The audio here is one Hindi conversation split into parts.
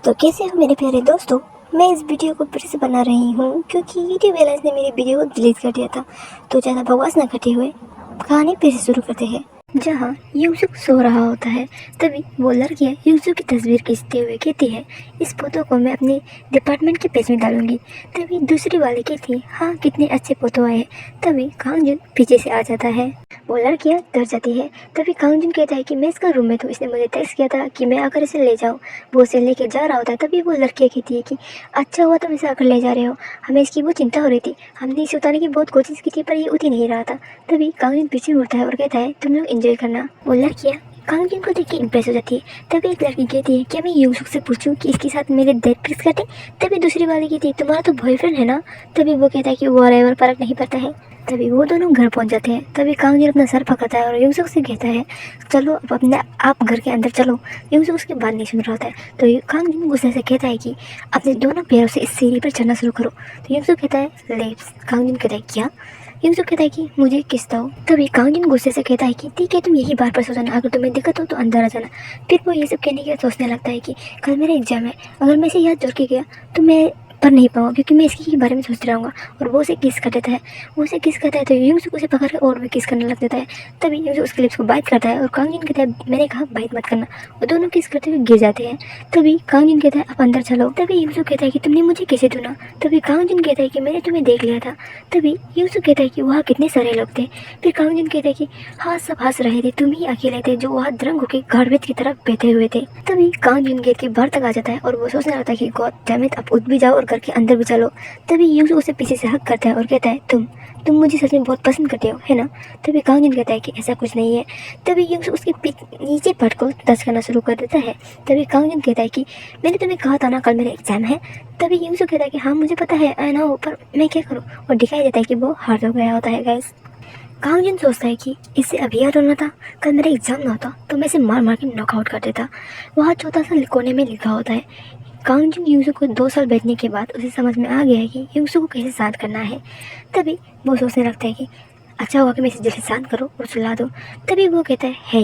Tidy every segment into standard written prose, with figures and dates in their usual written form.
तो कैसे हो मेरे प्यारे दोस्तों। मैं इस वीडियो को फिर से बना रही हूँ क्योंकि यूट्यूब एलायंस ने मेरी वीडियो को डिलीट कर दिया था। तो ज़्यादा बकवास ना करते हुए कहानी फिर से शुरू करते हैं। जहाँ यूसुफ सो रहा होता है तभी वो लड़कियाँ यूसुफ की तस्वीर खींचते हुए कहती है, इस फोटो को मैं अपने डिपार्टमेंट के पेज में डालूंगी। तभी दूसरी वाली कहती है, हाँ कितने अच्छे फोटो आए। तभी कांगजुन पीछे से आ जाता है, वो लड़कियाँ डर जाती है। तभी कांगजुन कहता है कि मैं इसका रूममेट हूँ, इसने मुझे टेक्स्ट किया था कि मैं आकर इसे ले जाऊँ। वो उसे लेके जा रहा होता है। तभी वो लड़कियाँ कहती है कि अच्छा हुआ तुम इसे आकर ले जा रहे हो, हमें इसकी बहुत चिंता हो रही थी, हमने इसे उतारने की बहुत कोशिश की थी पर ये उठ ही नहीं रहा था। तभी कांगजुन पीछे मुड़ता है और कहता है तुम लोग एंजॉय करना। वो लड़कियाँ कांगजुन को देख के इम्प्रेस हो जाती है। तभी एक लड़की कहती है क्या मैं यूसुफ से पूछूं कि इसके साथ मेरे डेट फिक्स करते। तभी दूसरी वाली कहती है तुम्हारा तो बॉयफ्रेंड है ना। तभी वो कहता है कि वो और फर्क नहीं पड़ता है। तभी वो दोनों घर पहुंच जाते हैं। तभी कांगजुन अपना सर पकड़ता है और यूसुफ से कहता है चलो अब अपने आप घर के अंदर चलो। यूसुफ उसकी बात नहीं सुन रहा होता है। तो कांगजुन गुस्से से कहता है कि अपने दोनों पैरों से इस सीढ़ी पर चढ़ना शुरू करो। तो यूसुफ कहता है लेट्स। कांगजुन कहता है क्या। यूसुफ कहता है कि मुझे किस दो। तभी कांगजुन गुस्से से कहता है कि ठीक है तुम यही बार पर सो जाना, अगर तुम्हें दिक्कत हो तो अंदर आ जाना। फिर वो ये सब कहने के बाद सोचने लगता है कि कल मेरा एग्जाम है, अगर मैं इसे याद जोड़ के गया तो मैं पर नहीं पाऊंगा क्योंकि मैं इसके बारे में सोच रहूँगा। और वो उसे किस कर देता है। वो उसे किस करता है तो यूसुफ उसे पकड़ के और भी किस करने लग देता है। तभी यूसुफ उसके लिप्स को बाइट करता है और कांगजुन कहता है मैंने कहा बाइट मत करना। वो दोनों किस करते हुए गिर जाते हैं। तभी कांगजुन कहता है आप अंदर चलो। तभी यूसुफ कहता है कि तुमने मुझे कैसे चुना। तभी कांगजुन कहता है कि मैंने तुम्हें देख लिया था। तभी यूसुफ कहता है कि वहाँ कितने सारे लोग थे। फिर कांगजुन कहता है कि हाँ सब हंस रहे थे, तुम ही अकेले थे जो वहाँ द्रंग होकर गार्बेज की तरफ बैठे हुए थे। तभी कांगजुन गेट के बाहर तक आ जाता है और वो सोचने लगता है कि गॉड डैम इट, अब उठ भी जाओ और घर के अंदर भी चलो। तभी यूसुफ उसे पीछे से हक करता है और कहता है तुम मुझे सच में बहुत पसंद करते हो है ना। तभी कांगजुन कहता है कि ऐसा कुछ नहीं है। तभी यूसुफ उसके पीठ नीचे पट को टच करना शुरू कर देता है। तभी कांगजुन कहता है कि मैंने तुम्हें कहा था ना कल मेरा एग्जाम है। तभी यूसुफ कहता है कि हाँ मुझे पता है आई नो, पर मैं क्या करूँ। और दिखाई देता है कि वो हार हो गया होता है गाइस। कांगजुन सोचता है कि इससे अभी याद होना था, कल मेरा एग्जाम ना होता तो मैं इसे मार मार के नॉकआउट कर देता। वहाँ छोटा सा कोने में लिखा होता है। कांगजुन यूसुफ को 2 साल बैठने के बाद उसे समझ में आ गया है कि यूसुफ को कैसे शांत करना है। तभी वो सोचने लगता है कि अच्छा होगा कि मैं इसे जल्दी शांत करो और सुला दो। तभी वो कहता है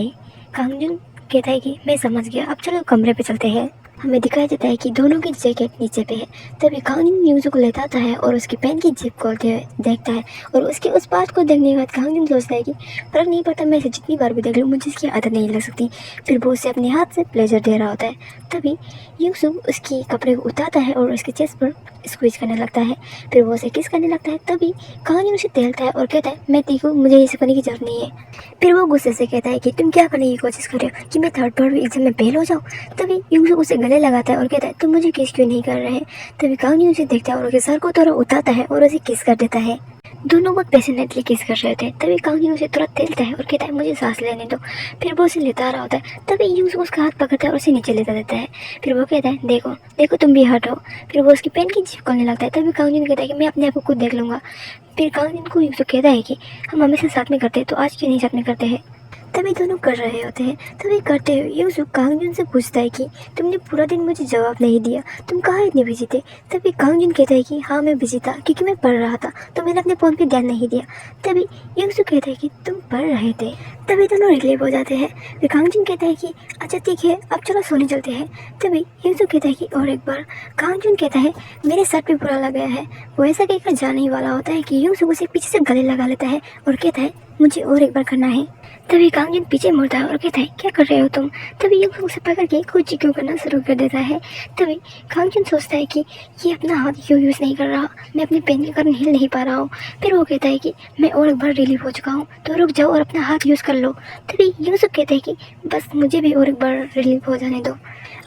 कांगजुन कहता है कि मैं समझ गया, अब चलो कमरे पे चलते हैं। हमें दिखाया जाता है कि दोनों की जैकेट नीचे पे है। तभी कांगजुन यूसुफ को लेता आता है और उसकी पेन की जिप खोलते हुए देखता है। और उसके उस बात को देखने के बाद कांगजुन सोचता है कि फर्क नहीं पड़ता, मैं इसे जितनी बार भी देख लूँ मुझे इसकी आदत नहीं लग सकती। फिर वो उसे अपने हाथ से प्लेजर दे रहा होता है। तभी यूसुफ उसकी कपड़े को उतारता है और उसके चेस्ट पर स्क्वीज करने लगता है। फिर वो उसे किस करने लगता है। तभी कांगजुन उसे तेलता है और कहता है मैं ठीक हूँ, मुझे ये सब करने की जरूरत नहीं है। फिर वो गुस्से से कहता है कि तुम क्या करने की कोशिश कर रहे हो कि मैं थर्ड पार्ट एग्जाम में फेल हो जाऊँ। तभी यूसुफ उसे गले लगाता है और कहता है तुम मुझे किस क्यों नहीं कर रहे। तभी कांगजुन उसे देखता है और उसके सर को थोड़ा उठाता है और उसे किस कर देता है। दोनों बहुत पैशनेटली किस कर रहे थे। तभी कांगजुन उसे तुरंत तेलता है और कहता है मुझे सांस लेने दो। फिर वो उसे लेता आ रहा होता है। तभी यूसुफ उसका हाथ पकड़ता है और उसे नीचे लेता देता है। फिर वो कहता है देखो देखो तुम भी हट हो। फिर वो उसकी पेन की जिप खोलने लगता है। तभी कांगजुन कहता है कि मैं अपने आप को खुद देख लूँगा। फिर कांगजुन को यूसुफ कहता है कि हम हमेशा साथ में करते हैं तो आज क्यों नहीं साथ में करते हैं। तभी दोनों कर रहे होते हैं। तभी करते हुए यूसुफ कांगजुन से पूछता है कि तुमने पूरा दिन मुझे जवाब नहीं दिया, तुम कहाँ इतने बिजी थे। तभी कांगजुन कहता है कि हाँ मैं बिजी था क्योंकि मैं पढ़ रहा था तो मैंने अपने फ़ोन पे ध्यान नहीं दिया। तभी यूसुफ कहता है कि तुम पढ़ रहे थे। तभी दोनों रिलीव हो जाते हैं। फिर कांगजुन कहता है कि अच्छा ठीक है अब चलो सोने चलते हैं। तभी यूसुफ कहता है कि और एक बार। कांगजुन कहता है मेरे सर पे बुरा लग गया है। वो ऐसा कहकर जाने ही वाला होता है कि यूसुफ उसे पीछे से गले लगा लेता है और कहता है मुझे और एक बार करना है। तभी कांगजुन पीछे मुड़ता है और कहता है क्या कर रहे हो तुम। तभी यूसुफ उसे पकड़ के कुछ क्यों करना शुरू कर देता है। तभी कांगजुन सोचता है कि ये अपना हाथ क्यों यूज़ नहीं कर रहा, मैं अपने पेन के कारण हिल नहीं पा रहा हूँ। फिर वो कहता है कि मैं और एक बार रिलीव हो चुका हूँ तो रुक जाओ और अपना हाथ यूज़ कर लो। तभी यूसुफ कहता है कि बस मुझे भी और एक बार रिलीव हो जाने दो।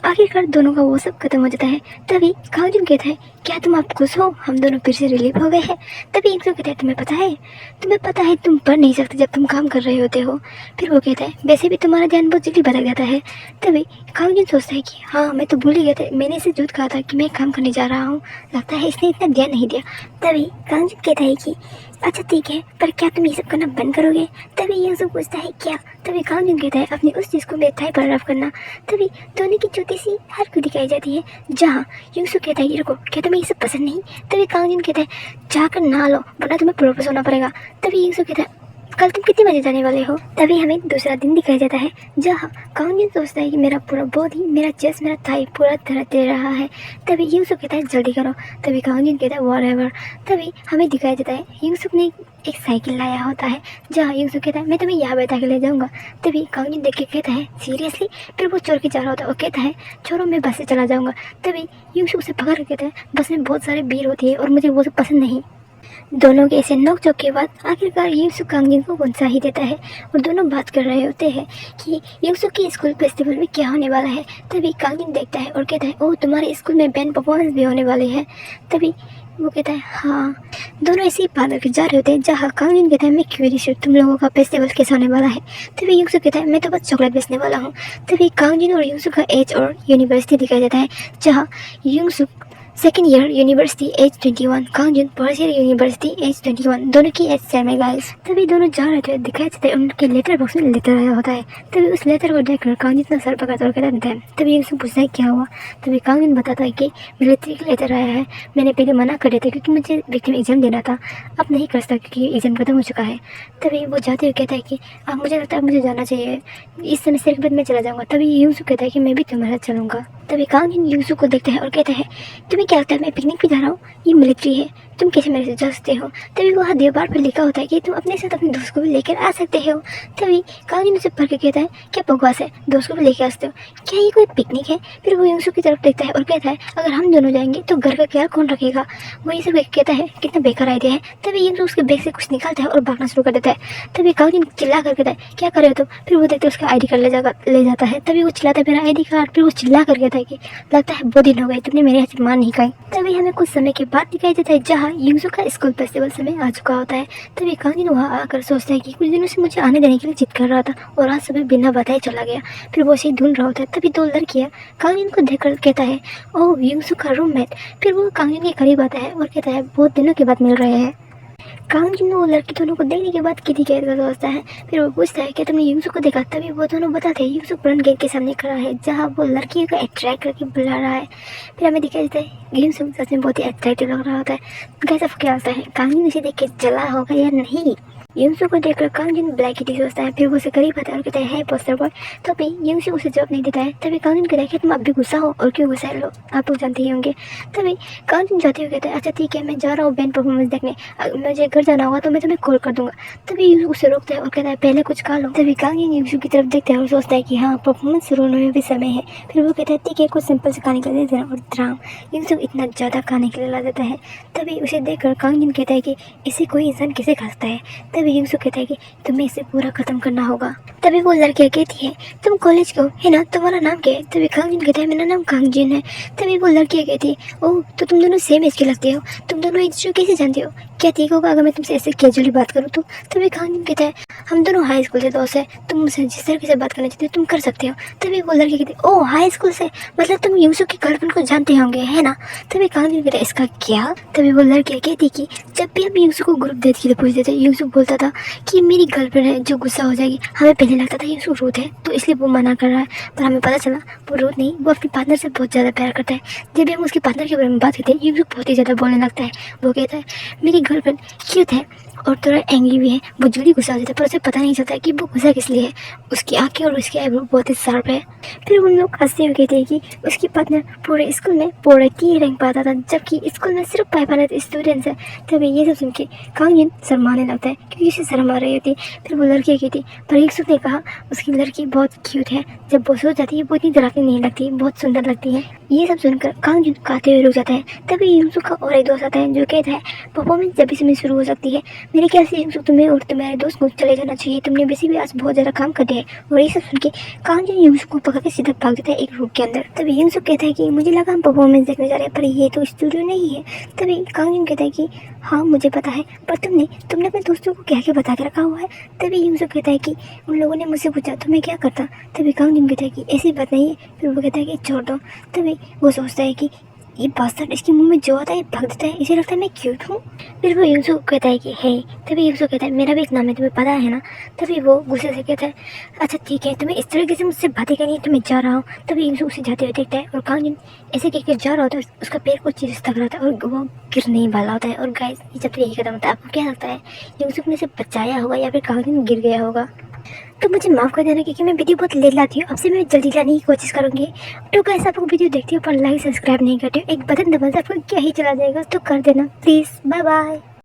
आखिरकार दोनों का वो सब खत्म हो जाता है। तभी कांगजुन कहता है क्या तुम आप खुश हो, हम दोनों फिर से रिलीव हो गए हैं। तभी यूसुफ कहता है तुम्हें पता है तुम पढ़ नहीं सकते जब तुम काम कर रहे होते हो। फिर वो कहता है वैसे भी तुम्हारा ध्यान बहुत जल्दी भटक जाता है। तभी कांगजुन सोचता है कि हाँ मैं तो भूल ही गया था, मैंने इसे झूठ कहा था कि मैं काम करने जा रहा हूँ, लगता है इसने इतना ध्यान नहीं दिया। तभी कांगजुन कहता है कि अच्छा ठीक है पर क्या तुम ये सब करना बंद करोगे। तभी यूसुफ पूछता है क्या। तभी कांगजुन कहता है अपनी उस चीज़ को मेरे थाई पर रफ करना। तभी दोनों की छोटी सी हर को दिखाई जाती है जहाँ यूसुफ कहता है कि रुको क्या तुम्हें ये सब पसंद नहीं। तभी कांगजुन कहता है जाकर नहा लो वरना तुम्हें प्रोपोज होना पड़ेगा। तभी यूसुफ कहता है कल तुम कितने बजे जाने वाले हो? तभी हमें दूसरा दिन दिखाई देता है जहाँ कांगजिन सोचता है कि मेरा पूरा बॉडी, मेरा चेस्ट, मेरा थाई पूरा दर्द दे रहा है। तभी यूसुफ कहता है जल्दी करो। तभी कांगजिन कहता है व्हाटएवर। तभी हमें दिखाई देता है यूसुफ ने एक साइकिल लाया होता है जहाँ यूसुफ कहता है मैं तुम्हें यहाँ बैठा के ले जाऊँगा। तभी कांगजिन देख के कहता है सीरियसली? फिर वो चोर के जा रहा होता है और कहता है छोड़ो मैं बस से चला जाऊँगा। तभी यूसुफ उसे पकड़ के कहता है बस में बहुत सारी भीड़ होती है और मुझे वो सब पसंद नहीं। दोनों के ऐसे नोक-झोंक के बाद आखिरकार यूसुफ कांगजिन को गुस्सा ही देता है और दोनों बात कर रहे होते हैं कि यूसुफ की स्कूल फेस्टिवल में क्या होने वाला है। तभी कांगजिन देखता है और कहता है ओह तुम्हारे स्कूल में बैंड परफॉर्मेंस भी होने वाले हैं। तभी वो कहता है हाँ। दोनों ऐसे ही बात करके जा रहे होते हैं जहाँ कांगजिन कहता है मैं क्यूरियस हूँ तुम लोगों का फेस्टिवल कैसा होने वाला है। तभी यूसुफ कहता है मैं तो बस चॉकलेट बेचने वाला हूँ। तभी कांगजिन और यूसुफ का एज और यूनिवर्सिटी दिखाई देता है जहाँ Yusuf second year university age 21, Kangjin first year university age 21। दोनों की एज सेम है गाइस। तभी दोनों जा रहे थे दिखाई देता है उनके लेटर बॉक्स में लेटर आया होता है। तभी उस लेटर को देखकर कांगजिन अपना सर पकड़ता और कहता है तभी यूसुफ पूछता है क्या हुआ। तभी कांगजिन बताता है कि मिलिट्री का लेटर आया है, मैंने पहले मना कर दिया था क्योंकि मुझे विक्टिम एग्जाम देना था, अब नहीं कर सकता क्योंकि एग्जाम खत्म हो चुका है। तभी वो जाते हुए कहता है कि अब मुझे लगता है मुझे जाना चाहिए, इस सेमेस्टर के बाद मैं चला जाऊँगा। तभी यूसुफ कहता है कि मैं भी तुम्हारे साथ चलूँगा। तभी कांगजिन यूसुफ को देखता है और कहता है तुम्हें क्या लगता है मैं पिकनिक पे जा रहा हूँ, ये मिलिट्री है, तुम कैसे मेरे से जा सकते हो। तभी वहाँ दीवार पर लिखा होता है कि तुम अपने साथ अपने दोस्त को भी लेकर आ सकते हो। तभी कांगजिन उसे पढ़ के कहता है क्या बकवास है, दोस्त को भी लेकर आ सकते हो, क्या ये कोई पिकनिक है। फिर वो यूसुफ की तरफ देखता है और कहता है अगर हम दोनों जाएंगे तो घर का ख्याल कौन रखेगा। वो ये सब कहता है कितना बेकार आइडिया है। तभी यूसुफ उसके बैग से कुछ निकालता है और भागना शुरू कर देता है। तभी कांगजिन चिल्ला कर कहता है क्या कर रहे हो तुम। फिर वो देखते उसका ID कार्ड ले जाता है। तभी वो चिल्लाता है मेरा ID कार्ड। फिर वो चिल्ला कर कहता है कि लगता है बहुत दिन हो गए तुमने मेरे हाथ से मार नहीं खाई। तभी हमें कुछ समय के बाद दिखाई देता है जहाँ यूसुफ का स्कूल फेस्टिवल समय आ चुका होता है। तभी कांगजिन वहाँ आकर सोचता है कि कुछ दिनों से मुझे आने देने के लिए जिद कर रहा था और आज सुबह बिना बताए चला गया। फिर वो उसे ढूंढ रहा होता है। तभी दो लड़कियाँ कांगजिन को देखकर कहता है ओह यूसुफ का रूममेट। फिर वो कांगजिन के करीब आता है और कहता है बहुत दिनों के बाद मिल रहे हैं। कांगजिन वो लड़की दोनों को देखने के बाद किसी कहकर सोचता है। फिर वो पूछता है कि तुमने यूसुफ को देखा। तभी वो दोनों बताते हैं यूसुफ फ्रंट गेट के सामने खड़ा है जहाँ वो लड़कियों को अट्रैक्ट करके बुला रहा है। फिर हमें दिखाई देता है यूसुफ सच में बहुत ही अट्रैक्टिव लग रहा होता है। कैसा क्या होता है कांगजिन उसे देख के जला होगा या नहीं। यूसुफ को देखकर कांगजिन ब्लैक किटी सोचता है। फिर वो उसे करीब आता है और कहता है पोस्टर बॉय। तभी यूसुफ उसे जवाब नहीं देता है। तभी कांगजिन कहता है कि तुम अब भी गुस्सा हो और क्यों गुस्सा लो आप लोग जानते ही होंगे। तभी कांगजिन जाते हुए कहता है अच्छा ठीक है मैं जा रहा हूँ बैंड परफॉर्मेंस देखने, मुझे घर जाना होगा तो मैं तुम्हें कॉल कर दूंगा। तभी यूसुफ उसे रोकता है और कहता है पहले कुछ खा लो। तभी कांगजिन यूसुफ की तरफ देखता है और सोचता है कि हाँ परफॉर्मेंस शुरू होने में भी समय है। फिर वो कहता है ठीक है कुछ सिंपल से खाने के लिए दे देना और ड्राम। यूसुफ इतना ज़्यादा खाने के लिए ला देता है। तभी उसे देखकर कांगजिन कहता है कि इसे कोई इंसान कैसे खा सकता है। तभी यूसुफ कहता है कि तुम्हें इसे पूरा खत्म करना होगा। तभी वो लड़कियाँ कहती है तुम कॉलेज को है ना, तुम्हारा नाम क्या है। तभी कांगजिन कहता है मेरा नाम कांगजिन है। तभी वो लड़कियाँ कहती है ओह तो तुम दोनों सेम एज के लगते हो, तुम दोनों एक दूसरे कैसे जानते हो, क्या ठीक होगा अगर मैं तुमसे ऐसे कैजुअली बात करूँ तो। तभी कांगजिन कहता है हम दोनों हाई स्कूल से दोस्त है, तुम मुझसे जिस तरीके से बात करना चाहते हो तुम कर सकते हो। तभी वो लड़की कहती है ओह हाई स्कूल से, मतलब तुम यूसुफ की गर्लफ्रेंड को जानते होंगे है ना। तभी कांगजिन कहता है इसका क्या। तभी वो लड़की कहती कि जब भी हम यूसुफ को ग्रुप डेट के लिए पूछते थे यूसुफ बोलता था कि मेरी गर्लफ्रेंड है जो गुस्सा हो जाएगी। हमें पहले लगता था यूसुफ रूथ है तो इसलिए वो मना कर रहा है, पर हमें पता चला वो रूथ नहीं, वो अपनी पार्टनर से बहुत ज़्यादा प्यार करता है। जब भी हम उसके पार्टनर के बारे में बात करते हैं यूसुफ बहुत ही ज़्यादा बोलने लगता है। वो कहता है मेरी गर्लफ्रेंड क्यूट है और थोड़ा एंग्री भी है। वो जल्दी गुस्सा हो जाता है पर उसे पता नहीं चलता कि वो गुस्सा किस लिए है। उसकी आंखें और उसकी आईब्रो बहुत ही शार्प है। फिर उन लोग हंसते हुए कहते हैं कि उसकी पार्टनर पूरे स्कूल में पूरे 3 रैंक पाता था जबकि स्कूल में सिर्फ 500 स्टूडेंट्स हैं। तभी ये सब सुन के कांगजिन शर्माने लगता है क्योंकि उसे शर्म आ रही होती। फिर वो लड़की कहती पर यूसुफ ने कहा उसकी लड़की बहुत क्यूट है, जब वो सो जाती है वो इतनी डरावनी नहीं लगती, बहुत सुंदर लगती है। ये सब सुनकर कांगजिन गाते हुए रुक जाता है। तभी यूसुफ का और एक दोस्त आता है जो कहता है परफॉर्मेंस जब से शुरू हो सकती है, मेरे ख्याल से यूसुफ तुम्हें और तुम्हारे दोस्त को चले जाना चाहिए, तुमने वैसे भी आज बहुत ज़्यादा काम कर दिया है। और ये सब सुन के कांगजिन यूसुफ को पकड़ के सीधा भाग देता है एक रूम के अंदर। तभी यूसुफ कहता है कि मुझे लगा हम परफॉर्मेंस देखने जा रहे हैं पर ये तो स्टूडियो नहीं है। तभी कांगजिन कहता है कि हाँ मुझे पता है पर तुमने अपने दोस्तों को क्या क्या बता के रखा हुआ है। तभी यूसुफ कहता है कि उन लोगों ने मुझसे पूछा तो मैं क्या करता। तभी कांगजिन कहता है कि ऐसी बात नहीं है। फिर वो कहता है कि छोड़ दो। तभी वो सोचता है कि ये बास्टर्ड इसके मुंह में जो आता है भग देता है, इसे लगता है मैं क्यूट हूँ। फिर वो यूसु को कहता है कि हे, तभी यूसु कहता है मेरा भी एक नाम है, तुम्हें पता है ना। तभी वो गुस्से से कहता है अच्छा ठीक है, तुम्हें इस तरीके से मुझसे बातें करनी है तो मैं जा रहा हूँ। तभी यूसु उसे जाते हुए देखता है और कांगजिन ऐसे कहकर जा रहा होता है, उसका पैर को चीज तक रहा था और वो गिरने वाला होता है। और गाइस ये जब यही खत्म होता है, आपको क्या लगता है यूसुफ ने उसे बचाया होगा या फिर कांगजिन गिर गया होगा? तो मुझे माफ़ कर देना क्योंकि मैं वीडियो बहुत लेट लाती हूँ, अब से मैं जल्दी लाने की कोशिश करूँगी। तो गाइस आप लोग वीडियो देखते हो पर लाइक सब्सक्राइब नहीं करते हो, एक बटन दबाने से आपको क्या ही चला जाएगा, तो कर देना प्लीज़। Bye bye.